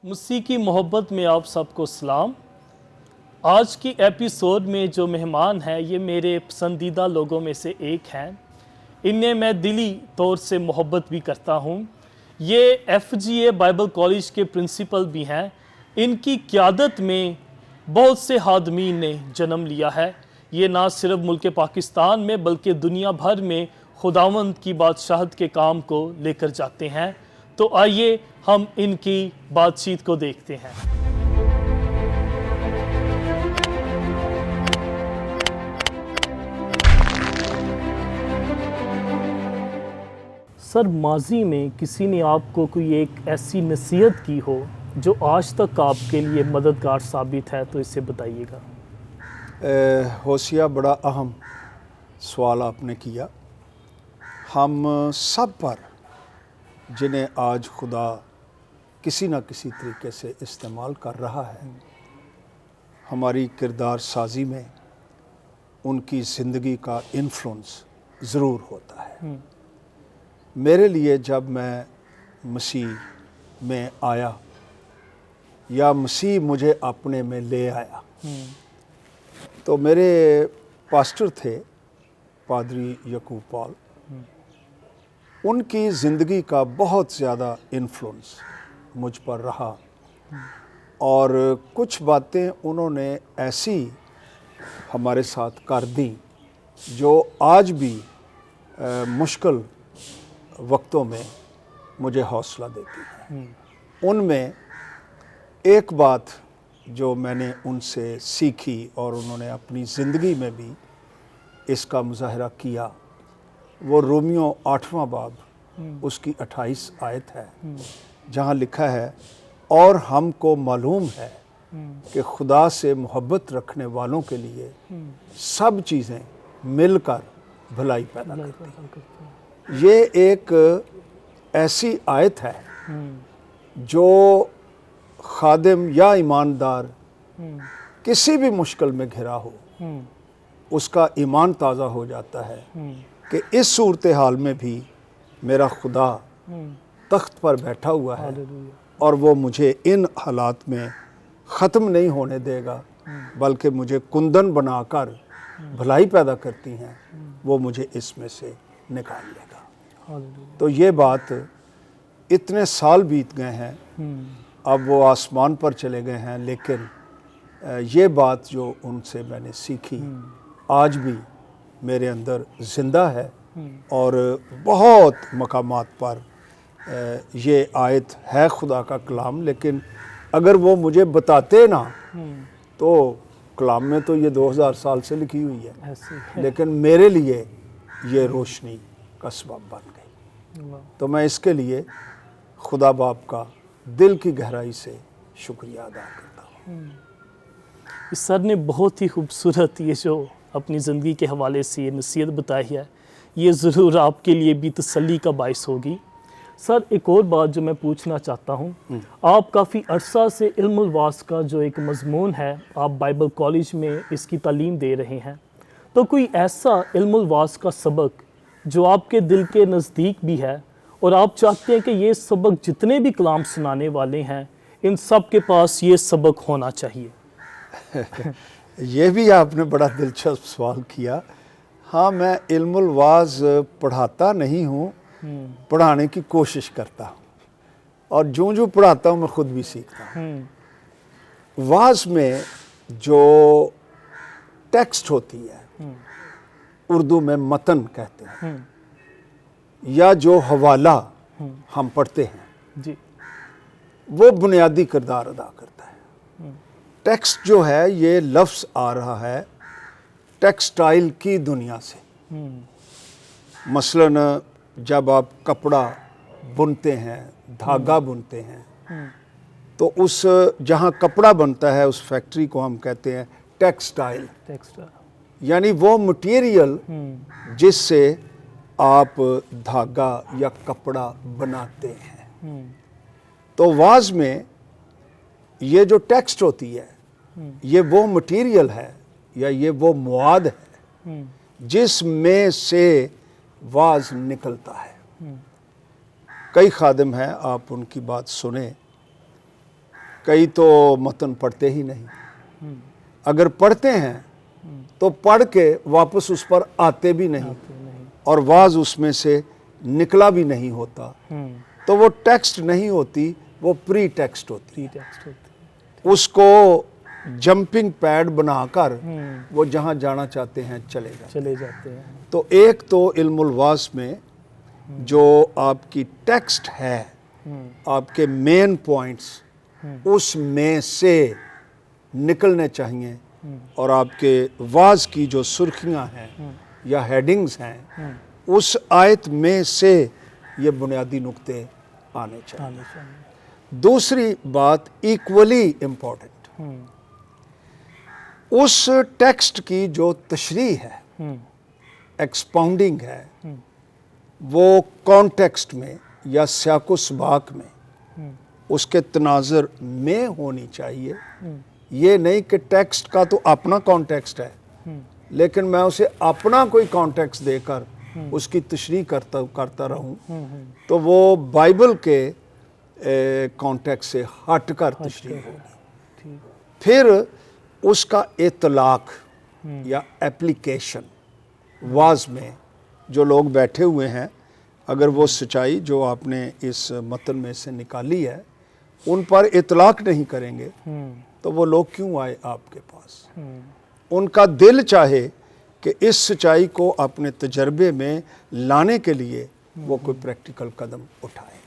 مسیح کی محبت میں آپ سب کو سلام۔ آج کی ایپیسوڈ میں جو مہمان ہیں یہ میرے پسندیدہ لوگوں میں سے ایک ہیں۔ انہیں میں دلی طور سے محبت بھی کرتا ہوں۔ یہ FGA بائبل کالج کے پرنسپل بھی ہیں۔ ان کی قیادت میں بہت سے خادمین نے جنم لیا ہے۔ یہ نہ صرف ملک پاکستان میں بلکہ دنیا بھر میں خداوند کی بادشاہت کے کام کو لے کر جاتے ہیں۔ تو آئیے ہم ان کی بات چیت کو دیکھتے ہیں۔ سر، ماضی میں کسی نے آپ کو کوئی ایک ایسی نصیحت کی ہو جو آج تک آپ کے لیے مددگار ثابت ہے تو اسے بتائیے گا۔ ہوسیہ، بڑا اہم سوال آپ نے کیا۔ ہم سب پر جنہیں آج خدا کسی نہ کسی طریقے سے استعمال کر رہا ہے، ہماری کردار سازی میں ان کی زندگی کا انفلوئنس ضرور ہوتا ہے۔ میرے لیے جب میں مسیح میں آیا یا مسیح مجھے اپنے میں لے آیا تو میرے پاسٹر تھے پادری یعقوب پال، ان کی زندگی کا بہت زیادہ انفلوئنس مجھ پر رہا، اور کچھ باتیں انہوں نے ایسی ہمارے ساتھ کر دیں جو آج بھی مشکل وقتوں میں مجھے حوصلہ دیتی ہیں۔ ان میں ایک بات جو میں نے ان سے سیکھی اور انہوں نے اپنی زندگی میں بھی اس کا مظاہرہ کیا، وہ رومیو 8واں باب اس کی 28 آیت ہے، جہاں لکھا ہے، اور ہم کو معلوم ہے کہ خدا سے محبت رکھنے والوں کے لیے سب چیزیں مل کر بھلائی پیدا کرتی ہیں۔ یہ ایک ایسی آیت ہے جو خادم یا ایماندار کسی بھی مشکل میں گھرا ہو، اس کا ایمان تازہ ہو جاتا ہے کہ اس صورتحال میں بھی میرا خدا تخت پر بیٹھا ہوا ہے اور وہ مجھے ان حالات میں ختم نہیں ہونے دے گا، بلکہ مجھے کندن بنا کر بھلائی پیدا کرتی ہیں، وہ مجھے اس میں سے نکال لے گا۔ تو یہ بات اتنے سال بیت گئے ہیں، اب وہ آسمان پر چلے گئے ہیں، لیکن یہ بات جو ان سے میں نے سیکھی آج بھی میرے اندر زندہ ہے، اور بہت مقامات پر یہ آیت ہے خدا کا کلام، لیکن اگر وہ مجھے بتاتے نا تو کلام میں تو یہ 2000 سال سے لکھی ہوئی ہے، لیکن میرے لیے یہ روشنی کا سبب بن گئی۔ تو میں اس کے لیے خدا باپ کا دل کی گہرائی سے شکریہ ادا کرتا ہوں۔ اس سر نے بہت ہی خوبصورت یہ جو اپنی زندگی کے حوالے سے یہ نصیحت بتائی ہے، یہ ضرور آپ کے لیے بھی تسلی کا باعث ہوگی۔ سر، ایک اور بات جو میں پوچھنا چاہتا ہوں، آپ کافی عرصہ سے علم الواعظ کا جو ایک مضمون ہے، آپ بائبل کالج میں اس کی تعلیم دے رہے ہیں، تو کوئی ایسا علم الواعظ کا سبق جو آپ کے دل کے نزدیک بھی ہے اور آپ چاہتے ہیں کہ یہ سبق جتنے بھی کلام سنانے والے ہیں ان سب کے پاس یہ سبق ہونا چاہیے؟ یہ بھی آپ نے بڑا دلچسپ سوال کیا۔ ہاں، میں علم الواعظ پڑھاتا نہیں ہوں، پڑھانے کی کوشش کرتا ہوں، اور جو پڑھاتا ہوں میں خود بھی سیکھتا ہوں۔ واعظ میں جو ٹیکسٹ ہوتی ہے، اردو میں متن کہتے ہیں، یا جو حوالہ ہم پڑھتے ہیں، وہ بنیادی کردار ادا کرتا ہے۔ ٹیکسٹ جو ہے، یہ لفظ آ رہا ہے ٹیکسٹائل کی دنیا سے۔ مثلاً جب آپ کپڑا بنتے ہیں، دھاگا بنتے ہیں، تو اس جہاں کپڑا بنتا ہے اس فیکٹری کو ہم کہتے ہیں ٹیکسٹائل، یعنی وہ مٹیریل جس سے آپ دھاگا یا کپڑا بناتے ہیں۔ تو واعظ میں یہ جو ٹیکسٹ ہوتی ہے، یہ وہ مٹیریل ہے یا یہ وہ مواد ہے جس میں سے واعظ نکلتا ہے۔ کئی خادم ہیں، آپ ان کی بات سنیں، कई तो मतन पढ़ते ही नहीं, अगर पढ़ते हैं तो पढ़ के वापस उस पर आते भी नहीं और वाज उसमें से निकला भी नहीं होता, तो वो टेक्स्ट नहीं होती, वो प्री टेक्स्ट होती। उसको जंपिंग पैड बनाकर वो जहाँ जाना चाहते हैं चले जाते हैं। तो एक तो इल्मुल वाज में जो आपकी टेक्स्ट है, आपके मेन पॉइंट्स उसमें से निकलने चाहिए और आपके वाज की जो सुर्खियां हैं या हेडिंग्स हैं उस आयत में से ये बुनियादी नुक्ते आने चाहिए। दूसरी बात इक्वली इम्पोर्टेंट, उस टेक्स्ट की जो तशरीह है, एक्सपाउंडिंग है, वो कॉन्टेक्स्ट में या सियाको सबाक में उसके तनाज़र में होनी चाहिए। ये नहीं कि टेक्स्ट का तो अपना कॉन्टेक्स्ट है लेकिन मैं उसे अपना कोई कॉन्टेक्स्ट देकर उसकी तशरीह करता रहूं, तो वो बाइबल के कॉन्टेक्स्ट से हटकर तशरीह होगी। फिर उसका इतलाक या एप्लीकेशन वाज में जो लोग बैठे हुए हैं, अगर वो सच्चाई जो आपने इस मतन में से निकाली है उन पर इतलाक नहीं करेंगे तो वो लोग क्यों आए आपके पास? उनका दिल चाहे कि इस सच्चाई को अपने तजर्बे में लाने के लिए वो कोई प्रैक्टिकल कदम उठाए।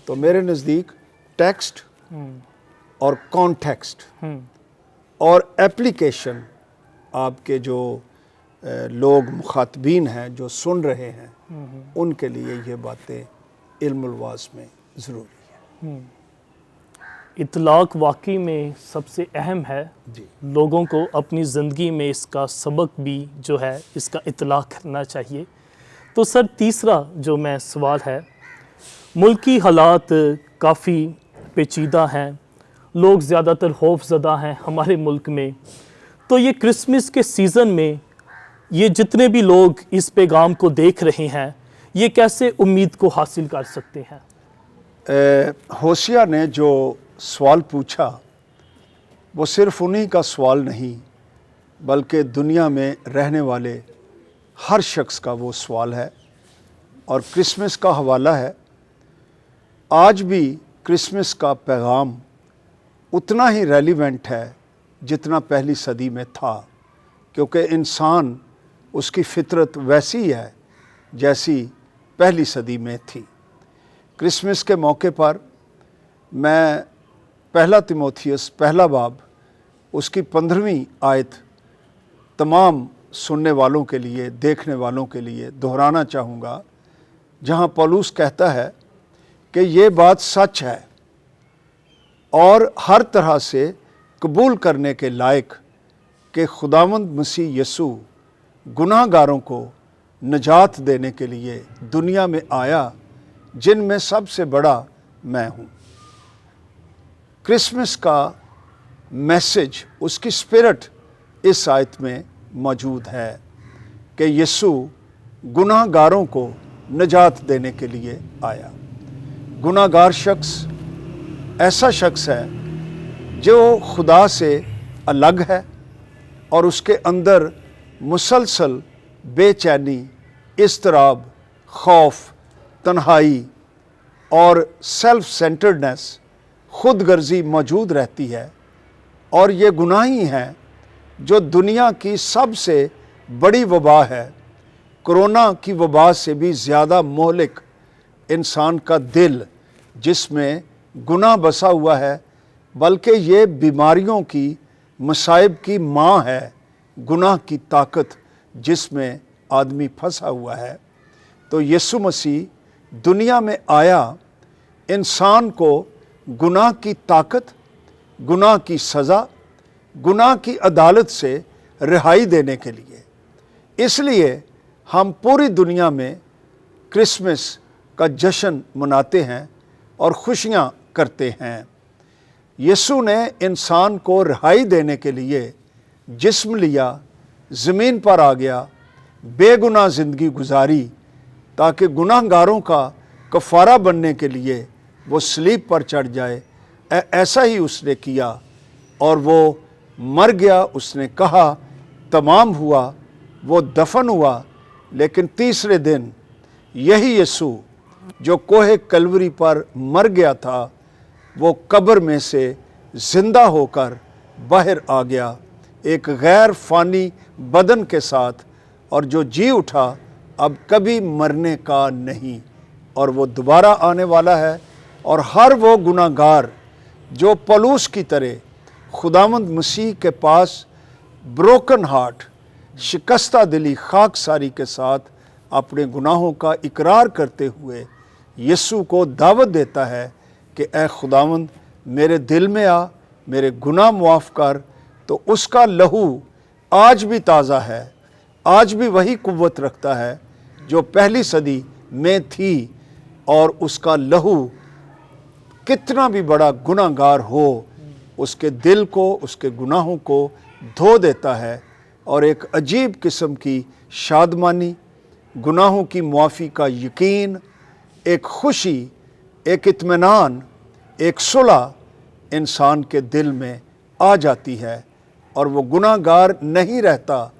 तो मेरे नज़दीक टेक्स्ट और कॉन्टेक्स्ट और एप्लीकेशन आपके जो लोग मुखातबीन हैं जो सुन रहे हैं उनके लिए ये बातें इल्मुल वाज में ज़रूरी है। इतलाक वाकई में सबसे अहम है जी। लोगों को अपनी ज़िंदगी में इसका सबक भी जो है इसका इतलाक करना चाहिए। तो सर तीसरा जो मैं सवाल है, मुल्की हालात काफ़ी पेचीदा हैं, लोग ज़्यादातर खौफज़दा हैं हमारे मुल्क में, तो ये क्रिसमस के सीज़न में ये जितने भी लोग इस पैगाम को देख रहे हैं ये कैसे उम्मीद को हासिल कर सकते हैं? होशिया ने जो सवाल पूछा वो सिर्फ उन्हीं का सवाल नहीं बल्कि दुनिया में रहने वाले हर शख्स का वो सवाल है और क्रिसमस का हवाला है। आज भी क्रिसमस का पैगाम उतना ही रेलिवेंट है जितना पहली सदी में था, क्योंकि इंसान उसकी फितरत वैसी है जैसी पहली सदी में थी। क्रिसमस के मौके पर मैं पहला तिमोथियस पहला बाब उसकी 15वीं आयत तमाम सुनने वालों के लिए, देखने वालों के लिए दोहराना चाहूँगा, जहाँ पौलुस कहता है कि ये बात सच है और हर तरह से कबूल करने के लायक कि खुदावंद मसीह यसू गुनाहगारों को निजात देने के लिए दुनिया में आया, जिनमें सबसे बड़ा मैं हूँ। क्रिसमस का मैसेज, उसकी स्पिरिट इस आयत में मौजूद है कि यीशु गुनाहगारों को निजात देने के लिए आया। गुनाहगार शख्स ऐसा शख्स है जो खुदा से अलग है और उसके अंदर मुसलसल बेचैनी, इस्तराब, खौफ, तन्हाई और सेल्फ सेंटर्डनेस, खुद गर्जी मौजूद रहती है। और ये गुनाह ही हैं जो दुनिया की सबसे बड़ी वबा है। कोरोना की वबा से भी ज़्यादा मोहलिक इंसान का दिल जिसमें गुनाह बसा हुआ है, बल्कि ये बीमारियों की, मसाइब की माँ है, गुनाह की ताकत जिसमें आदमी फंसा हुआ है। तो यीशु मसीह दुनिया में आया इंसान को गुनाह की ताकत, गुनाह की सज़ा, गुनाह की अदालत से रिहाई देने के लिए। इसलिए हम पूरी दुनिया में क्रिसमस का जश्न मनाते हैं और खुशियाँ करते हैं। यीशु ने इंसान को रिहाई देने के लिए जिस्म लिया, ज़मीन पर आ गया, बेगुनाह ज़िंदगी गुजारी ताकि गुनाहगारों का कफ़ारा बनने के लिए वो सलीब पर चढ़ जाए ऐसा ही उसने किया और वो मर गया। उसने कहा तमाम हुआ, वो दफन हुआ। लेकिन तीसरे दिन यही यीशु जो कोहे कलवरी पर मर गया था, वो कब्र में से जिंदा होकर बाहर आ गया एक गैर फानी बदन के साथ, और जो जी उठा अब कभी मरने का नहीं, और वो दोबारा आने वाला है। और हर वो गुनाहगार जो पौलुस की तरह खुदावंद मसीह के पास ब्रोकन हार्ट, शिकस्ता दिली, खाकसारी के साथ अपने गुनाहों का इकरार करते हुए यीशु को दावत देता है कि ए खुदावंद मेरे दिल में आ, मेरे गुनाह मुआफ़ कर, तो उसका लहू आज भी ताज़ा है, आज भी वही कुव्वत रखता है जो पहली सदी में थी। और उसका लहू कितना भी बड़ा गुनाहगार हो, उसके दिल को, उसके गुनाहों को धो देता है, और एक अजीब किस्म की शादमानी, गुनाहों की मुआफ़ी का यकीन, एक खुशी, एक इत्मीनान, एक सुलह इंसान के दिल में आ जाती है, और वो गुनाहगार नहीं रहता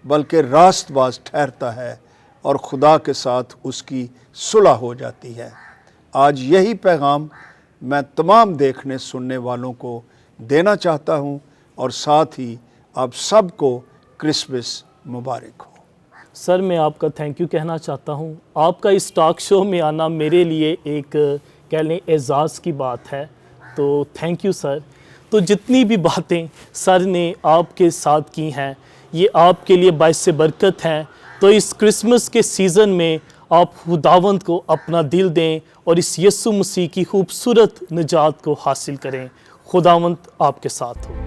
बल्कि रास्तबाज ठहरता है, और खुदा के साथ उसकी सुलह हो जाती है। आज यही पैगाम मैं तमाम देखने सुनने वालों को देना चाहता हूँ, और साथ ही आप सबको क्रिसमस मुबारक हो। सर, मैं आपका थैंक यू कहना चाहता हूँ। आपका इस टॉक शो में आना मेरे लिए एक कह लें एजाज़ की बात है, तो थैंक यू सर। तो जितनी भी बातें सर ने आपके साथ की हैं, ये आपके लिए बाइस बरकत हैं। तो इस क्रिसमस के सीज़न में आप खुदावंद को अपना दिल दें और इस यीशु मसीह की खूबसूरत निजात को हासिल करें। खुदावंद आपके साथ हो।